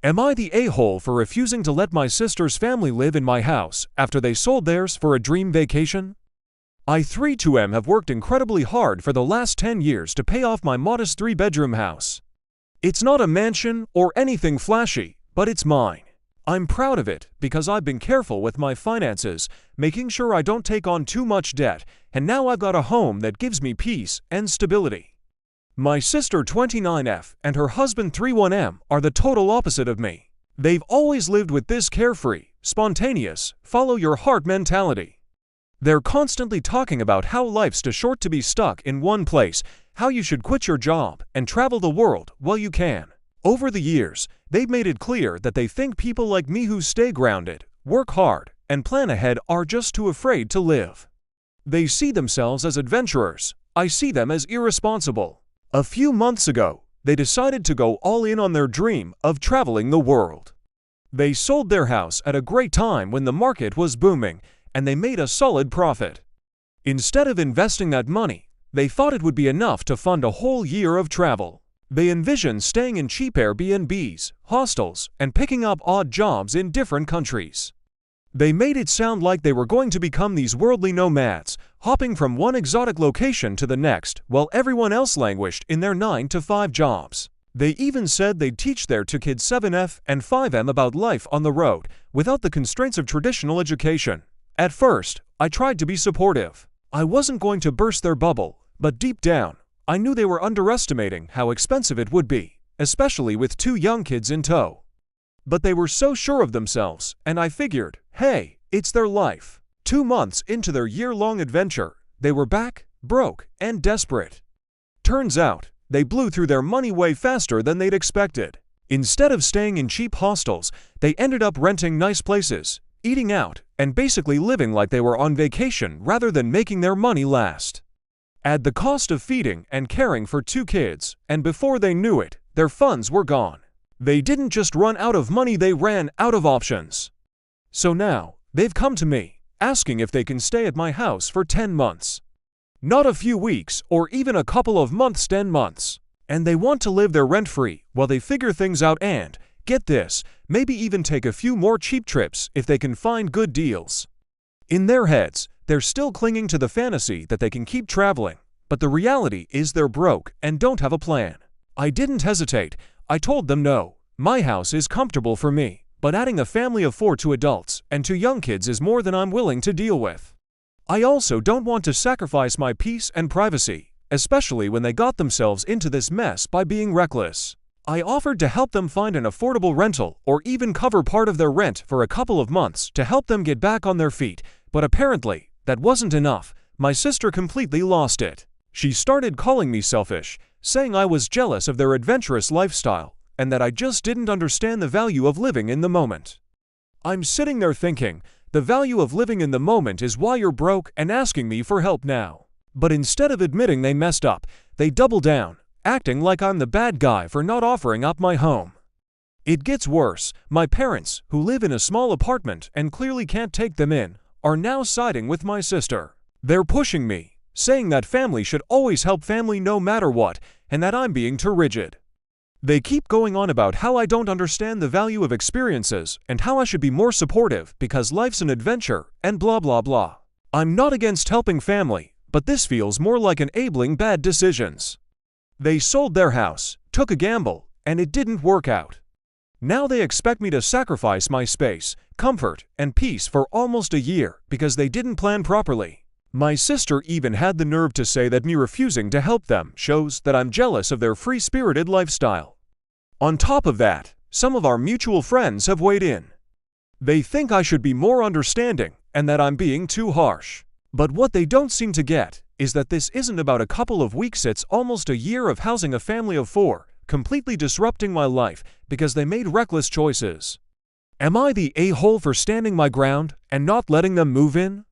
Am I the a-hole for refusing to let my sister's family live in my house after they sold theirs for a dream vacation? I 3-2M have worked incredibly hard for the last 10 years to pay off my modest 3-bedroom house. It's not a mansion or anything flashy, but it's mine. I'm proud of it because I've been careful with my finances, making sure I don't take on too much debt, and now I've got a home that gives me peace and stability. My sister 29F and her husband 31M are the total opposite of me. They've always lived with this carefree, spontaneous, follow-your-heart mentality. They're constantly talking about how life's too short to be stuck in one place, how you should quit your job and travel the world while you can. Over the years, they've made it clear that they think people like me who stay grounded, work hard, and plan ahead are just too afraid to live. They see themselves as adventurers. I see them as irresponsible. A few months ago, they decided to go all in on their dream of traveling the world. They sold their house at a great time when the market was booming, and they made a solid profit. Instead of investing that money, they thought it would be enough to fund a whole year of travel. They envisioned staying in cheap Airbnbs, hostels, and picking up odd jobs in different countries. They made it sound like they were going to become these worldly nomads, hopping from one exotic location to the next while everyone else languished in their 9-to-5 jobs. They even said they'd teach their 2 kids 7F and 5M about life on the road without the constraints of traditional education. At first, I tried to be supportive. I wasn't going to burst their bubble, but deep down, I knew they were underestimating how expensive it would be, especially with 2 young kids in tow. But they were so sure of themselves, and I figured, hey, it's their life. 2 months into their year-long adventure, they were back, broke, and desperate. Turns out, they blew through their money way faster than they'd expected. Instead of staying in cheap hostels, they ended up renting nice places, eating out, and basically living like they were on vacation rather than making their money last. Add the cost of feeding and caring for 2 kids, and before they knew it, their funds were gone. They didn't just run out of money, they ran out of options. So now, they've come to me, asking if they can stay at my house for 10 months. Not a few weeks or even a couple of months, 10 months. And they want to live there rent-free while they figure things out and, get this, maybe even take a few more cheap trips if they can find good deals. In their heads, they're still clinging to the fantasy that they can keep traveling, but the reality is they're broke and don't have a plan. I didn't hesitate. I told them no, my house is comfortable for me, but adding a family of 4 to adults and 2 young kids is more than I'm willing to deal with. I also don't want to sacrifice my peace and privacy, especially when they got themselves into this mess by being reckless. I offered to help them find an affordable rental or even cover part of their rent for a couple of months to help them get back on their feet, but apparently, that wasn't enough. My sister completely lost it. She started calling me selfish, saying I was jealous of their adventurous lifestyle, and that I just didn't understand the value of living in the moment. I'm sitting there thinking, the value of living in the moment is why you're broke and asking me for help now. But instead of admitting they messed up, they double down, acting like I'm the bad guy for not offering up my home. It gets worse. My parents, who live in a small apartment and clearly can't take them in, are now siding with my sister. They're pushing me, saying that family should always help family no matter what, and that I'm being too rigid. They keep going on about how I don't understand the value of experiences and how I should be more supportive because life's an adventure and blah blah blah. I'm not against helping family, but this feels more like enabling bad decisions. They sold their house, took a gamble, and it didn't work out. Now they expect me to sacrifice my space, comfort, and peace for almost a year because they didn't plan properly. My sister even had the nerve to say that me refusing to help them shows that I'm jealous of their free-spirited lifestyle. On top of that, some of our mutual friends have weighed in. They think I should be more understanding and that I'm being too harsh. But what they don't seem to get is that this isn't about a couple of weeks, it's almost a year of housing a family of 4, completely disrupting my life because they made reckless choices. Am I the a-hole for standing my ground and not letting them move in?